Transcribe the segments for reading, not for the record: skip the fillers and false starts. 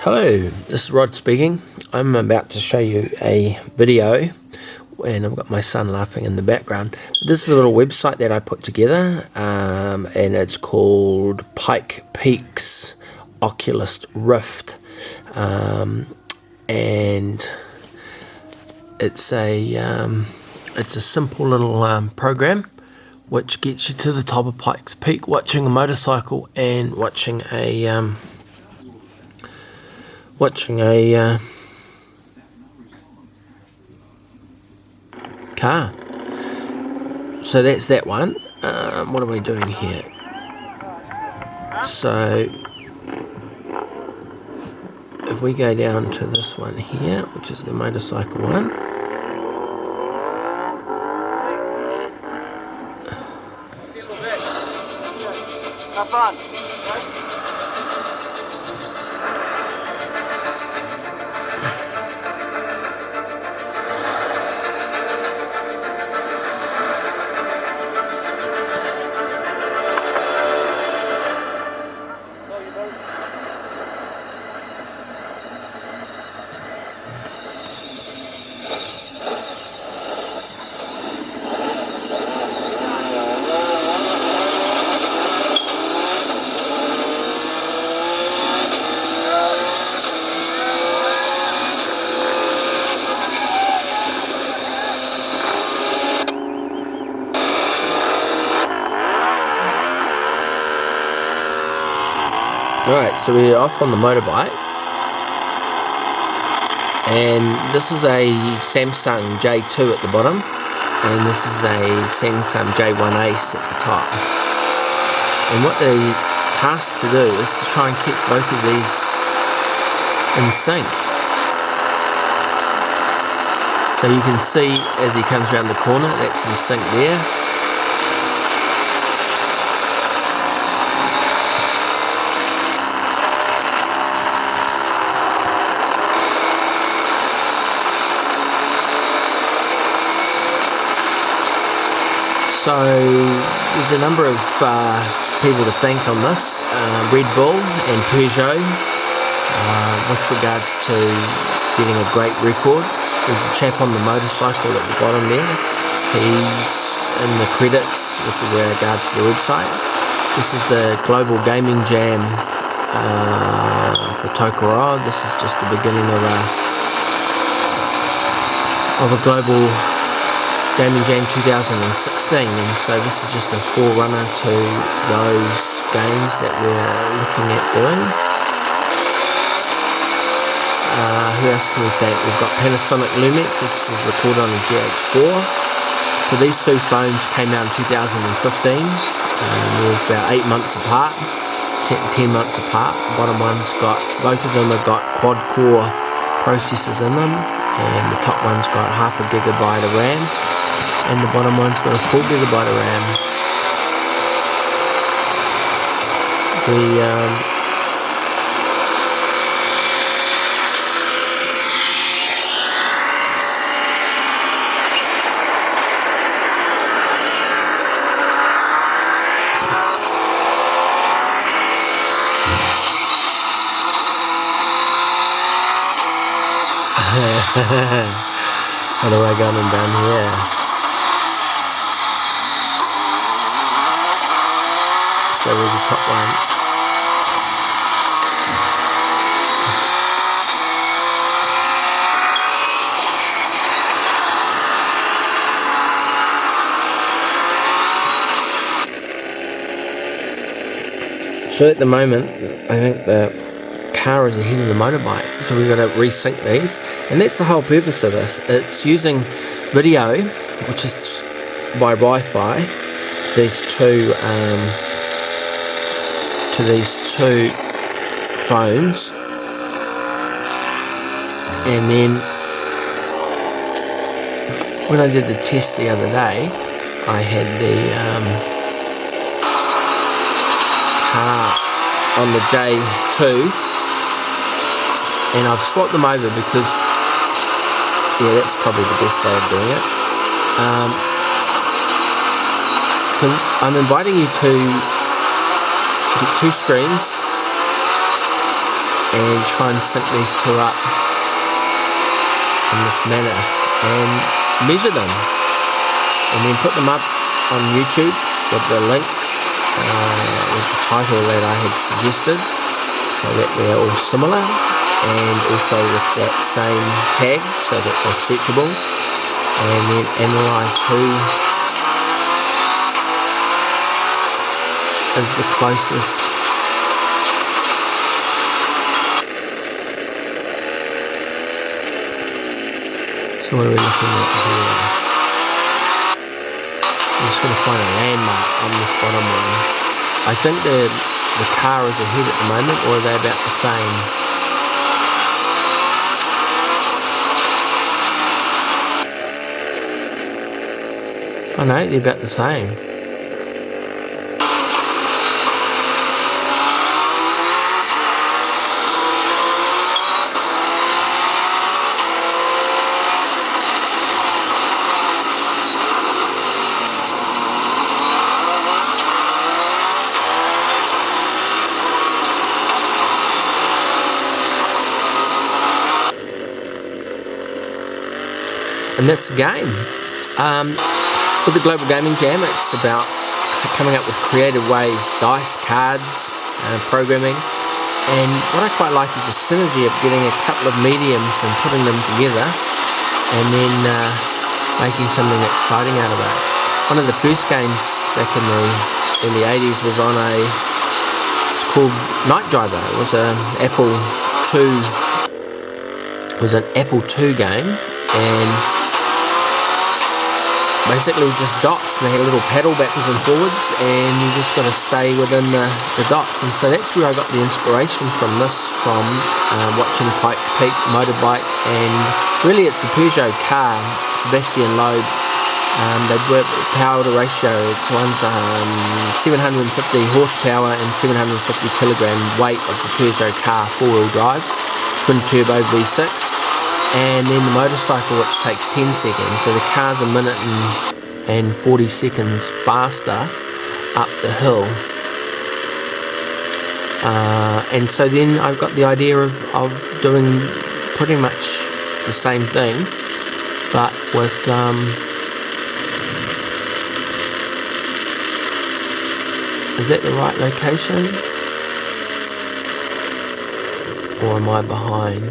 Hello, this is Rod speaking. I'm about to show you a video and I've got my son laughing in the background. This is a little website that I put together and it's called Pikes Peak's Oculus Rift, and it's a simple little program which gets you to the top of Pikes Peak watching a motorcycle and watching a car. So that's that one. What are we doing here? So if we go down to this one here, which is the motorcycle one, have fun. Right, so we're off on the motorbike, and this is a Samsung J2 at the bottom, and this is a Samsung J1 Ace at the top. And what the task to do is to try and keep both of these in sync. So you can see as he comes around the corner, that's in sync there. So there's a number of people to thank on this, Red Bull and Peugeot, with regards to getting a great record. There's a chap on the motorcycle at the bottom there. He's in the credits with regards to the website. This is the Global Gaming Jam for Tokoroa. This is just the beginning of a global Gaming Jam 2016, and so this is just a forerunner to those games that we're looking at doing. Who else can we thank? We've got Panasonic Lumix. This is recorded on a GH4. So these two phones came out in 2015. It was about 8 months apart, 10 months apart. The bottom one's got, both of them have got quad-core processors in them, and the top one's got 0.5 gigabyte of RAM. And the bottom one's got a 4 gigabyte of RAM. What have I gone and done here? So with the top one. So at the moment, I think the car is ahead of the motorbike, so we've got to resync these, and that's the whole purpose of this. It's using video, which is by Wi-Fi, to these two phones, and then when I did the test the other day, I had the car on the J2, and I've swapped them over because, yeah, that's probably the best way of doing it. So I'm inviting you to get two screens and try and sync these two up in this manner and measure them, and then put them up on YouTube with the link with the title that I had suggested, so that they're all similar, and also with that same tag so that they're searchable, and then analyze who is the closest. So what are we looking at here? I'm just going to find a landmark on this bottom one. I think the car is ahead at the moment, or are they about the same? Oh no, they're about the same. And that's the game. With the Global Gaming Jam, it's about coming up with creative ways, dice, cards, programming, and what I quite like is the synergy of getting a couple of mediums and putting them together, and then making something exciting out of it. One of the first games back in the 80s was on it's called Night Driver. It was an Apple II game, and basically it was just dots, and they had a little paddle backwards and forwards, and you just got to stay within the dots. And so that's where I got the inspiration from watching Pikes Peak motorbike, and really it's the Peugeot car, Sebastian Loeb. They work power to ratio. One's 750 horsepower and 750 kilogram weight of the Peugeot car, four-wheel drive, twin turbo V6. And then the motorcycle, which takes 10 seconds, so the car's a minute and 40 seconds faster up the hill. And so then I've got the idea of doing pretty much the same thing, but with is that the right location? Or am I behind?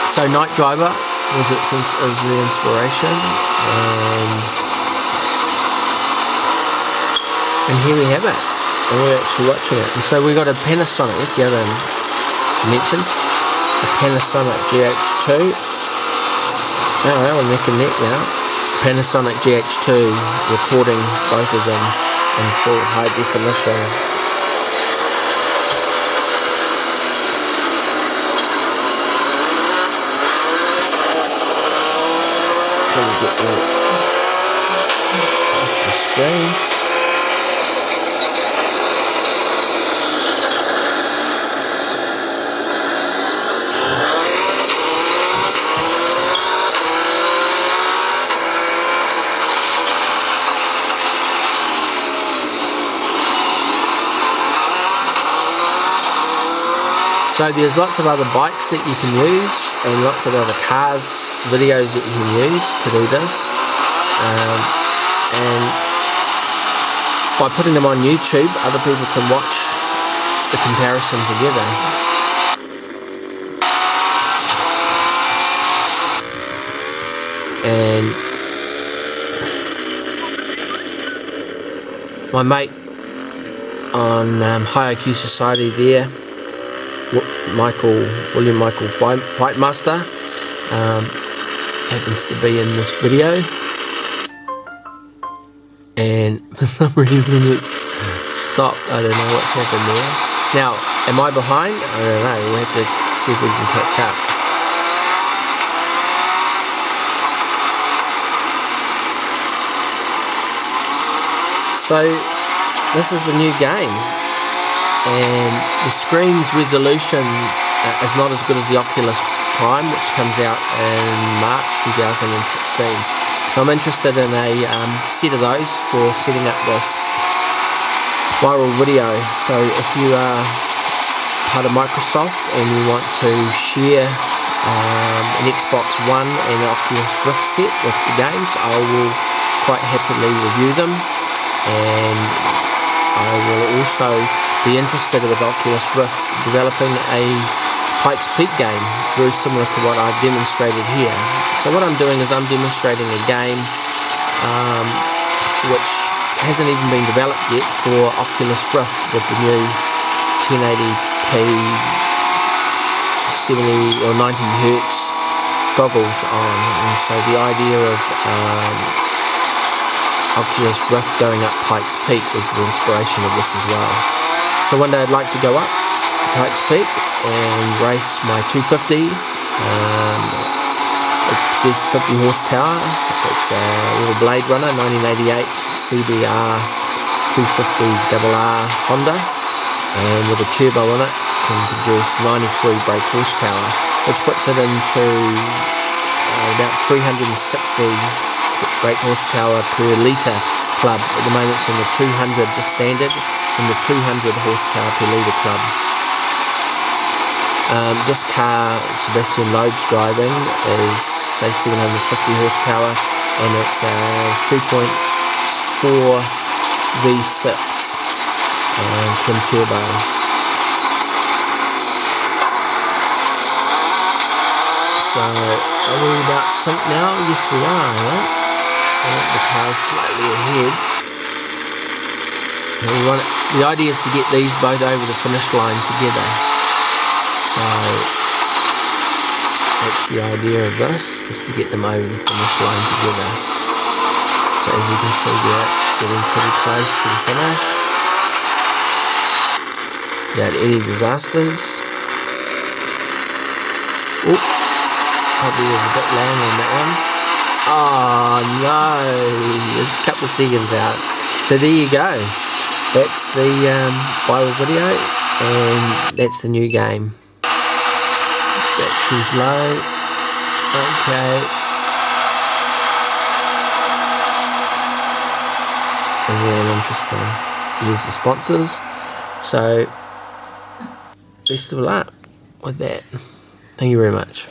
So Night Driver was the inspiration, and here we have it, and we're actually watching it. And so we got a Panasonic, that's the other dimension, a Panasonic GH2, we're neck and neck now, Panasonic GH2 recording both of them in full high definition. Get that off the screen. So there's lots of other bikes that you can use, and lots of other cars, videos that you can use to do this. And by putting them on YouTube, other people can watch the comparison together. And my mate on High IQ Society there, William Michael Fightmaster, happens to be in this video, and for some reason it's stopped. I don't know what's happened there. Now, am I behind? I don't know. We'll have to see if we can catch up. So this is the new game, and the screen's resolution is not as good as the Oculus Prime, which comes out in March 2016. So I'm interested in a set of those for setting up this viral video. So if you are part of Microsoft and you want to share an Xbox One and an Oculus Rift set with the games, I will quite happily review them, and I will also be interested with Oculus Rift developing a Pikes Peak game very similar to what I've demonstrated here. So what I'm doing is I'm demonstrating a game which hasn't even been developed yet for Oculus Rift with the new 1080p 70 or 90 Hertz goggles on. And so the idea of Oculus Rift going up Pikes Peak was the inspiration of this as well. So one day I'd like to go up Pikes Peak and race my 250. It produces 50 horsepower. It's a little Blade Runner 1988 CBR 250RR Honda, and with a turbo on it can produce 93 brake horsepower, which puts it into about 360 brake horsepower per litre club. At the moment it's in the 200 just standard. It's in the 200 horsepower per litre club. This car, Sebastian Loeb's driving, is say 750 horsepower, and it's a 3.4 V6 twin turbo. So are we about sync now? Yes we are, right? The car's slightly ahead. And the idea is to get these both over the finish line together. So that's the idea of this, is to get them over the finish line together. So as you can see, they're getting pretty close to the finish without any disasters. Oh, probably was a bit long on that one. Oh no, just a couple of seconds out. So there you go. That's the viral video, and that's the new game. Battery's low. Okay. And really interesting. Here's the sponsors. So best of luck with that. Thank you very much.